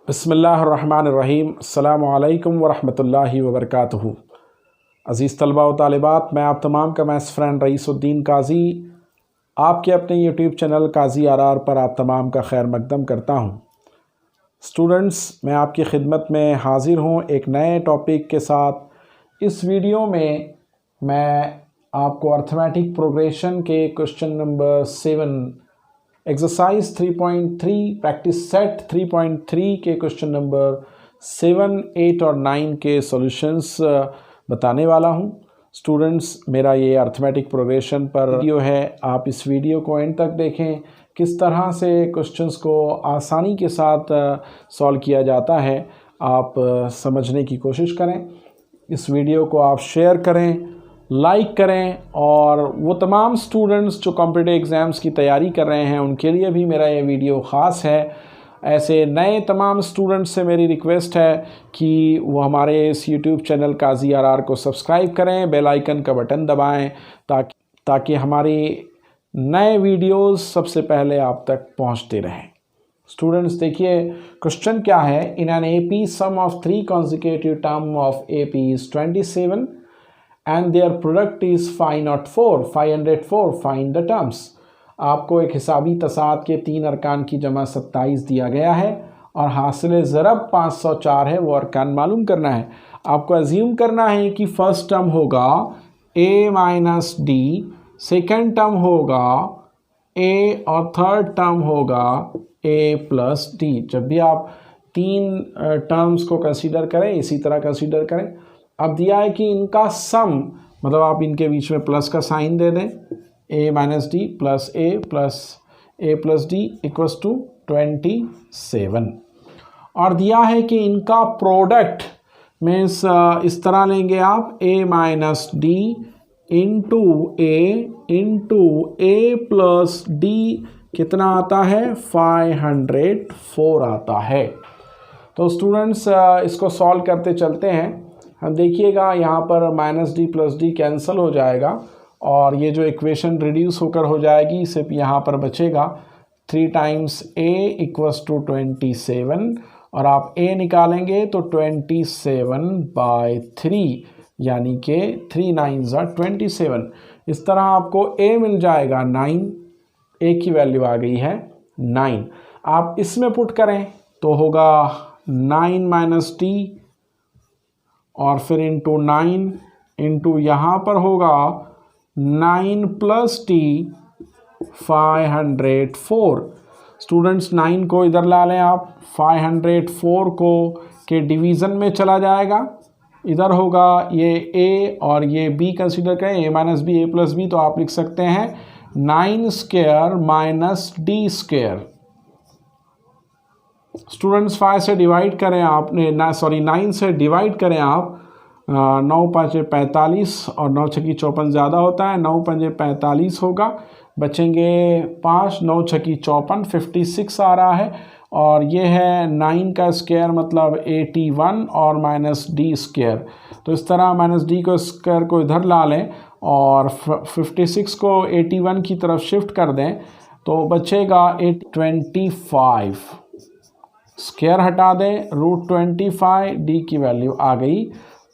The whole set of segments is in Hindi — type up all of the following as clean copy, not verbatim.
बिस्मिल्लाहिर्रहमानिर्रहीम। अस्सलामु अलैकुम वरहमतुल्लाहि वबरकातुहू। अज़ीज़ तलबा व तालिबात, मैं आप तमाम का मैथ्स फ्रेंड रईसुद्दीन काजी आपके अपने यूट्यूब चैनल काजी आर पर आप तमाम का खैर मकदम करता हूँ। स्टूडेंट्स, मैं आपकी खिदमत में हाज़िर हूँ एक नए टॉपिक के साथ। इस वीडियो में मैं आपको अर्थमेटिक प्रोग्रेशन के question number 7 exercise 3.3 practice set 3.3 के क्वेश्चन नंबर 7, 8 और 9 के सॉल्यूशंस बताने वाला हूं। स्टूडेंट्स, मेरा ये अर्थमेटिक प्रोग्रेशन पर वीडियो है, आप इस वीडियो को एंड तक देखें। किस तरह से क्वेश्चंस को आसानी के साथ सॉल्व किया जाता है, आप समझने की कोशिश करें। इस वीडियो को आप शेयर करें, लाइक करें, और वो तमाम स्टूडेंट्स जो कॉम्पिटिटिव एग्ज़ाम्स की तैयारी कर रहे हैं उनके लिए भी मेरा ये वीडियो ख़ास है। ऐसे नए तमाम स्टूडेंट्स से मेरी रिक्वेस्ट है कि वो हमारे इस यूट्यूब चैनल काजी आर को सब्सक्राइब करें, बेल आइकन का बटन दबाएं ताकि हमारी नए वीडियोस सबसे पहले आप तक पहुंचते रहें। स्टूडेंट्स, देखिए क्वेश्चन क्या है। In an AP some of 3 consecutive term of AP is 27 and their product is 504 find the terms। आपको एक हिसाबी तसाद के 3 अरकान की जमा 27 दिया गया है और हासिल ज़रब 504 है, वो अरकान मालूम करना है। आपको अज्यूम करना है कि फर्स्ट टर्म होगा a minus D, second term होगा a और थर्ड टर्म होगा a प्लस डी। जब भी आप 3 टर्म्स को कंसीडर करें, इसी तरह कंसीडर करें। अब दिया है कि इनका सम, मतलब आप इनके बीच में प्लस का साइन दे दें, a minus d plus a plus d equals to 27। और दिया है कि इनका प्रोडक्ट मीन्स इस तरह लेंगे आप a minus D into a plus D कितना आता है, 504 आता है। तो स्टूडेंट्स, इसको सॉल्व करते चलते हैं। हम देखिएगा यहाँ पर minus d plus D cancel हो जाएगा और ये जो इक्वेशन रिड्यूस होकर हो जाएगी, सिर्फ यहाँ पर बचेगा 3 टाइम्स a इक्वल्स टू 27, और आप a निकालेंगे तो 27/3 यानी कि 3 9s are 27। इस तरह आपको a मिल जाएगा 9, a की वैल्यू आ गई है 9। आप इसमें पुट करें तो होगा 9 माइनस डी और फिर इंटू 9 इंटू यहाँ पर होगा 9 प्लस टी 504। स्टूडेंट्स, 9 को इधर ला लें आप, 504 को के डिवीज़न में चला जाएगा। इधर होगा ये a और ये b कंसीडर करें, a minus b, a plus b, तो आप लिख सकते हैं 9 square minus d square. Students, 5 से डिवाइड करें आपने 9 से डिवाइड करें आप, 9 5 45 और 9 6 54 ज़्यादा होता है, 9 5 45 होगा, बचेंगे 5, 9 6 54, 56 आ रहा है। और ये है 9 का स्क्वायर मतलब 81 और माइनस डी स्क्वायर। तो इस तरह माइनस डी को स्क्वायर को इधर ला लें और 56 को 81 की तरफ शिफ्ट कर दें तो बचेगा 25। स्क्वायर हटा दें, √25, डी की वैल्यू आ गई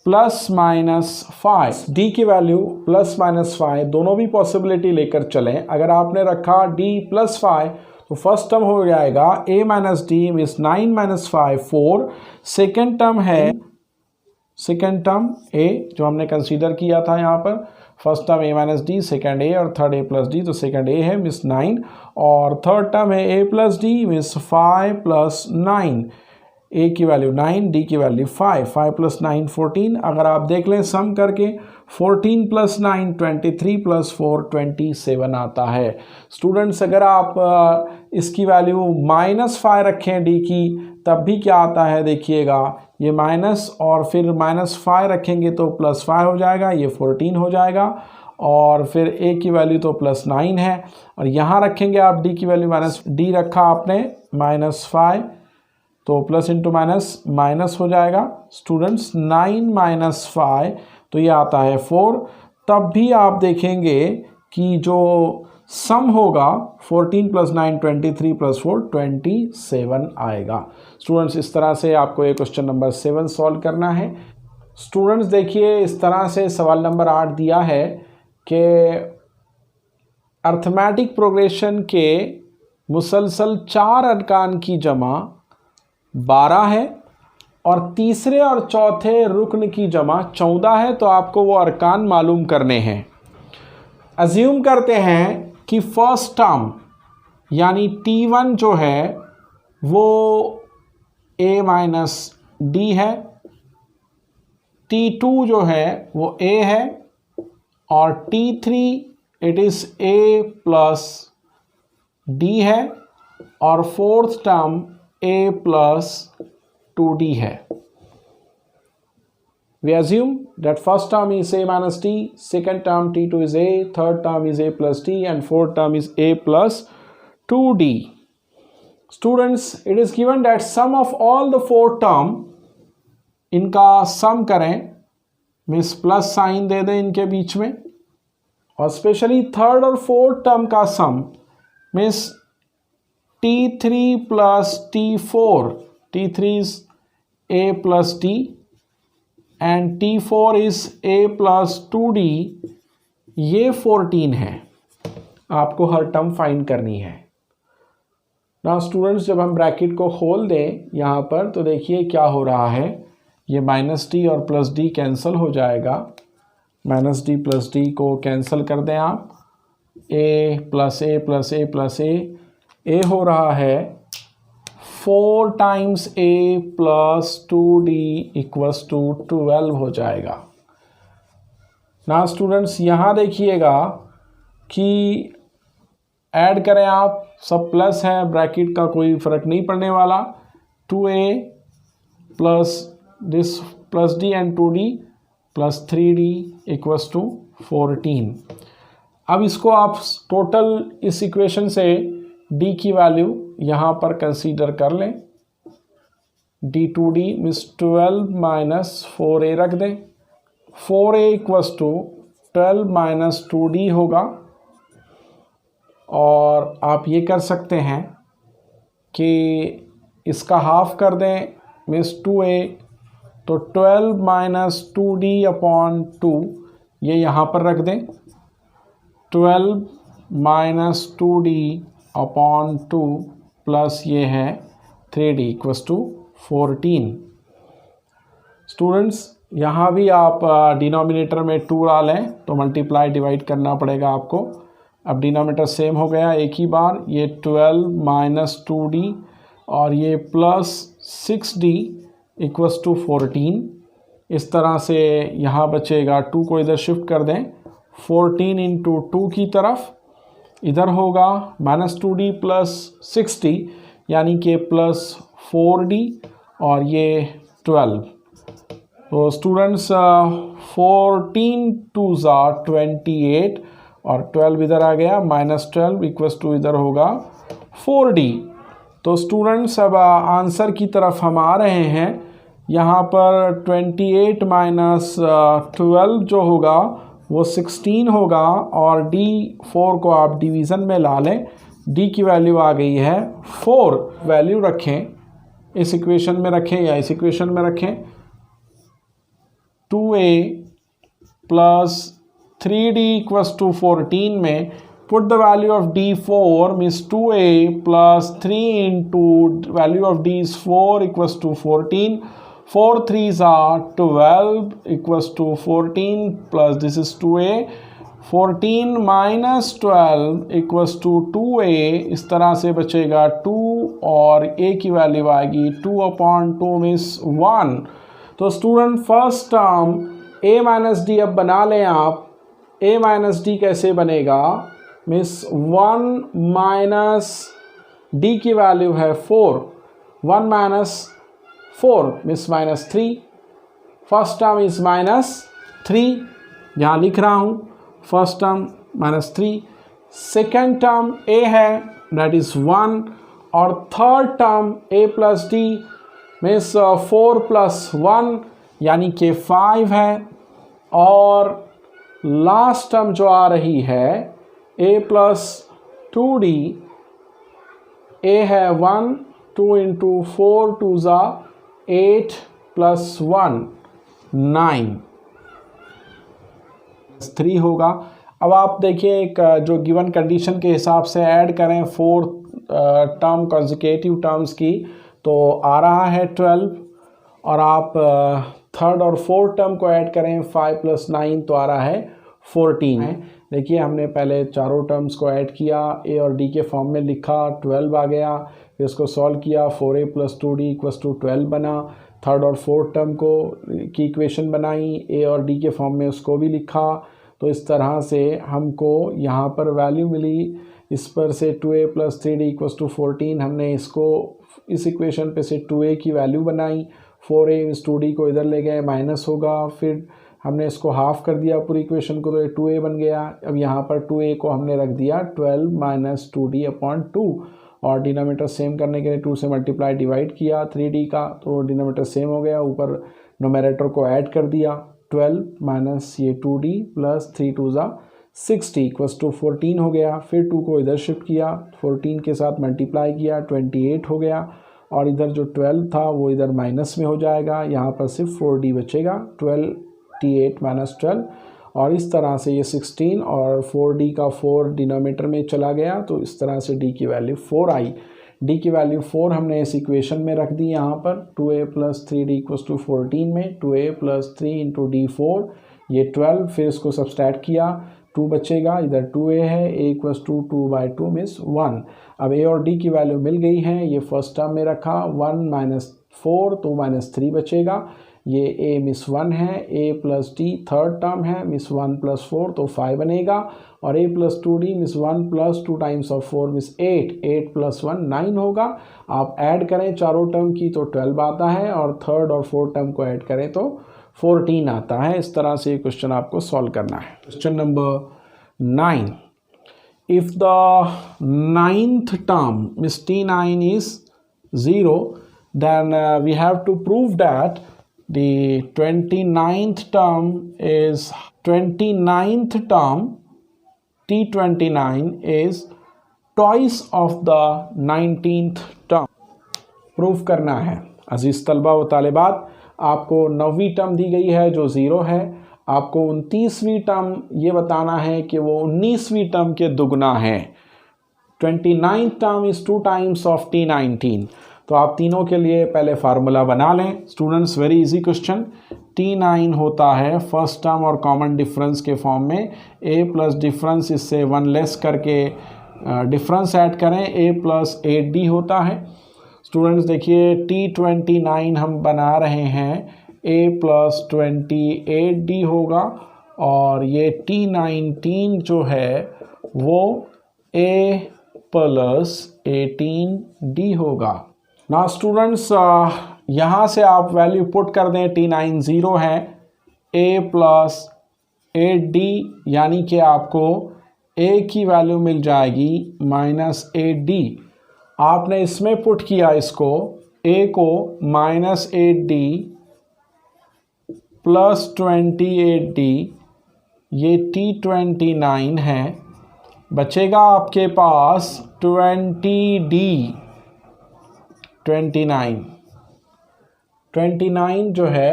प्लस माइनस 5। डी की वैल्यू प्लस माइनस 5 दोनों भी पॉसिबिलिटी लेकर चलें। अगर आपने रखा d प्लस 5 तो फर्स्ट टर्म हो जाएगा a minus D means 9 minus 5 4। Second term है, सेकेंड टर्म a जो हमने कंसीडर किया था यहाँ पर। First term a minus D, second a और थर्ड a प्लस डी, तो सेकेंड a है मीन्स 9, और थर्ड टर्म है a plus D means 5 plus 9। a की वैल्यू 9, d की वैल्यू 5, 5 प्लस 9 14। अगर आप देख लें सम करके 14 प्लस 9 23 प्लस 4 27 आता है। स्टूडेंट्स, अगर आप इसकी वैल्यू -5 रखें d की, तब भी क्या आता है देखिएगा, ये माइनस और फिर -5 रखेंगे तो +5 हो जाएगा, ये 14 हो जाएगा, और फिर a की वैल्यू तो +9 है, और यहाँ रखेंगे आप d की वैल्यू d रखा आपने -5 तो प्लस इंटू माइनस माइनस हो जाएगा। स्टूडेंट्स, 9 माइनस 5 तो ये आता है 4। तब भी आप देखेंगे कि जो सम होगा 14 + 9 23 + 4 27 आएगा। स्टूडेंट्स इस तरह से आपको ये क्वेश्चन नंबर 7 सॉल्व करना है। स्टूडेंट्स देखिए इस तरह से सवाल नंबर 8 दिया है कि अर्थमेटिक प्रोग्रेशन के मुसलसल 4 अरकान की जमा 12 है और तीसरे और चौथे रुकन की जमा 14 है, तो आपको वो अरकान मालूम करने हैं। अज्यूम करते हैं कि फर्स्ट टर्म यानी T1 जो है वो A - D है, T2 जो है वो A है और T3 it is A + D है और फोर्थ टर्म A + 2D है। We assume that first term is A - D, second term T2 is A, third term is A + D and fourth term is A + 2D. Students, it is given that sum of all the 4 term, इनका सम करें, मीन्स प्लस साइन दे दें इनके बीच में, और स्पेशली थर्ड और फोर्थ टर्म का सम means T3 + T4, T3 is A + D and T4 is A + 2D, ये 14 है। आपको हर टर्म फाइंड करनी है ना स्टूडेंट्स। जब हम ब्रैकेट को खोल दें यहाँ पर तो देखिए क्या हो रहा है, ये -D और +D कैंसिल हो जाएगा। -D + D को कैंसिल कर दें आप, A + A + A + A, A हो रहा है 4 times A + 2D = 12 हो जाएगा ना स्टूडेंट्स। यहाँ देखिएगा कि ऐड करें आप, सब प्लस है, ब्रैकेट का कोई फ़र्क नहीं पड़ने वाला। 2A + this +D and 2D + 3D = 14। अब इसको आप टोटल इस इक्वेशन से D की वैल्यू यहाँ पर कंसीडर कर लें। D2D मीन्स 12 - 4A रख दें। 4A = 12 - 2D होगा। और आप ये कर सकते हैं कि इसका हाफ कर दें, मीन्स 2A, तो 12 - 2D/2 ये यहाँ पर रख दें। 12 - 2D/2 प्लस ये है 3D = 14। स्टूडेंट्स यहाँ भी आप डिनोमिनेटर में 2 डालें तो मल्टीप्लाई डिवाइड करना पड़ेगा आपको। अब डिनोमिनेटर सेम हो गया एक ही बार, ये 12 - 2D और ये +6D = 14। इस तरह से यहाँ बचेगा, 2 को इधर शिफ्ट कर दें, 14 × 2 की तरफ, इधर होगा -2D + 6D यानी कि +4D और ये 12। तो स्टूडेंट्स 14 2s are 28 और 12 इधर आ गया, -12 = इधर होगा 4D। तो स्टूडेंट्स अब आंसर की तरफ हम आ रहे हैं। यहाँ पर 28 - 12 जो होगा वो 16 होगा और D4 को आप डिवीज़न में ला लें। D की वैल्यू आ गई है 4, वैल्यू रखें, इस इक्वेशन में रखें या इस इक्वेशन में रखें। 2A + 3D = 14 में put the value of D4 means 2A + 3 × value of D is 4 = 14। 4 3s are 12 = 14 plus this is 2A। 14 - 12 = 2A। इस तरह से बचेगा 2 और A की वैल्यू आएगी 2/2 मीन्स 1। तो student first term A - D अब बना लें आप। A - D कैसे बनेगा, मीन्स 1 - D की वैल्यू है 4, 1 - 4 मीन्स -3। फर्स्ट टर्म इज -3, यहाँ लिख रहा हूँ, first term -3। Second term A है, दैट इज़ 1 और third term A + D means 4 + 1 यानी कि 5 है। और लास्ट टर्म जो आ रही है a प्लस 2d, a है 1, 2 इंटू 4 2 ज़ा 8 प्लस 1 9 3 होगा। अब आप देखिए एक जो गिवन कंडीशन के हिसाब से ऐड करें 4 टर्म कॉन्जिक्यूटिव टर्म्स की, तो आ रहा है 12, और आप थर्ड और फोर्थ टर्म को ऐड करें 5 प्लस 9 तो आ रहा है 14। देखिए हमने पहले चारों टर्म्स को ऐड किया, ए और डी के फॉर्म में लिखा, 12 आ गया, फिर इसको सॉल्व किया, 4a plus 2d equals to 12 बना। थर्ड और फोर्थ टर्म को की इक्वेशन बनाई, ए और डी के फॉर्म में उसको भी लिखा। तो इस तरह से हमको यहाँ पर वैल्यू मिली, इस पर से 2a plus 3d equals to 14, हमने इसको इस इक्वेशन पे से 2a की वैल्यू बनाई, 4a इस 2d को इधर ले गए, माइनस होगा, फिर हमने इसको हाफ कर दिया पूरी इक्वेशन को, तो ये 2a बन गया। अब यहाँ पर 2a को हमने रख दिया 12 माइनस 2d अपॉन 2, और डिनोमिनेटर सेम करने के लिए 2 से मल्टीप्लाई डिवाइड किया 3d का, तो डिनोमिनेटर सेम हो गया, ऊपर नोमेरेटर को ऐड कर दिया, 12 माइनस ये 2d प्लस 3 2 ज़ा 60 इक्वल्स टू 14 हो गया। फिर 2 को इधर शिफ्ट किया, 14 के साथ मल्टीप्लाई किया, 28 हो गया, और इधर जो 12 था वो इधर माइनस में हो जाएगा, यहाँ पर सिर्फ 4d बचेगा, 28 माइनस 12, और इस तरह से ये 16 और 4d का 4 डिनोमिनेटर में चला गया, तो इस तरह से d की वैल्यू 4 आई। d की वैल्यू 4 हमने इस इक्वेशन में रख दी, यहाँ पर 2a plus 3d equals to 14 में 2a प्लस 3 इंटू डी 4, ये 12, फिर इसको सब्सट्रैक्ट किया, 2 बचेगा, इधर 2a है, a इक्वल्स टू 2/2 मीन्स 1। अब a और d की वैल्यू मिल गई है, ये फर्स्ट टर्म में रखा, 1 माइनस 4 तो माइनस 3 बचेगा, ये a मिस 1 है, a plus d third term है, मिस 1 प्लस 4 तो 5 बनेगा, और a plus 2d miss 1 plus 2 times of 4 miss 8, 8 plus 1 9 होगा। आप ऐड करें चारों टर्म की तो 12 आता है, और थर्ड और फोर्थ टर्म को ऐड करें तो 14 आता है। इस तरह से ये क्वेश्चन आपको सॉल्व करना है। Question number 9, if the 9th term miss T9 is 0, then we have to prove that the 29th term T29 is twice of the 19th term। Proof करना है। अजीज़ तलबा व तालिबात, आपको 9वीं टर्म दी गई है जो 0 है, आपको 29वीं टर्म ये बताना है कि वो 19वीं टर्म के दुगना है। 29th term is 2 times of T19। तो आप तीनों के लिए पहले फार्मूला बना लें। Students, very easy question. T9 होता है फर्स्ट टर्म और कॉमन डिफरेंस के फॉर्म में, a प्लस डिफरेंस इससे 1 लेस करके डिफरेंस ऐड करें, a प्लस 8d होता है। स्टूडेंट्स देखिए, T29 हम बना रहे हैं, a प्लस 28d होगा, और ये T19 जो है वो a प्लस 18d होगा। ना स्टूडेंट्स, यहाँ से आप वैल्यू पुट कर दें, T9 0 है, a प्लस 8d, यानी कि आपको a की वैल्यू मिल जाएगी माइनस 8d। आपने इसमें पुट किया इसको, a को माइनस 8d प्लस 28d, ये T29 है, बचेगा आपके पास 20d। 29 जो है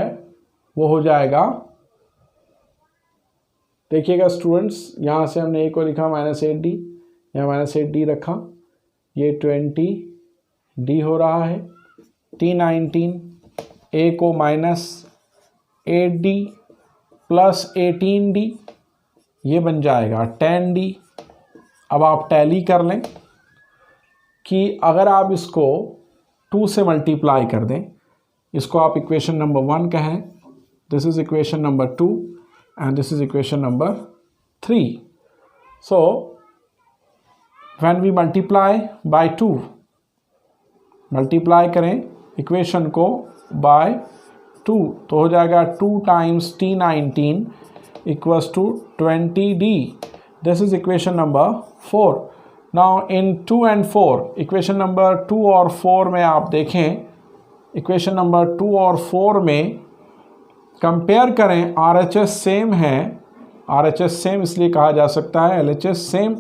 वो हो जाएगा, देखिएगा स्टूडेंट्स, यहाँ से हमने a को लिखा माइनस 8d, यहाँ माइनस 8d रखा, ये 20d हो रहा है। T19 a को माइनस 8d प्लस 18d, ये बन जाएगा 10d। अब आप टैली कर लें कि अगर आप इसको 2 से मल्टीप्लाई कर दें, इसको आप इक्वेशन नंबर 1 कहें, this is equation number 2 and this is equation number 3। So when we multiply by 2, multiply करें इक्वेशन को बाय 2 तो हो जाएगा 2 times T19 equals to 20d। This is equation number 4। Now in 2 and 4, equation number 2 और 4 में आप देखें, इक्वेशन नंबर 2 और 4 में कंपेयर करें, RHS सेम है, RHS सेम इसलिए कहा जा सकता है, LHS same,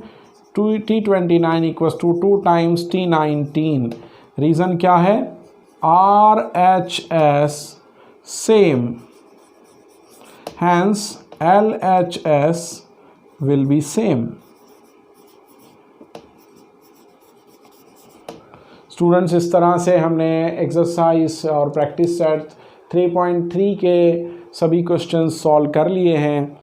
T29 equals to 2 times T19। Reason क्या है? RHS same, hence LHS will be same। Students, इस तरह से हमने एक्सरसाइज और प्रैक्टिस सेट 3.3 के सभी क्वेश्चंस सॉल्व कर लिए हैं।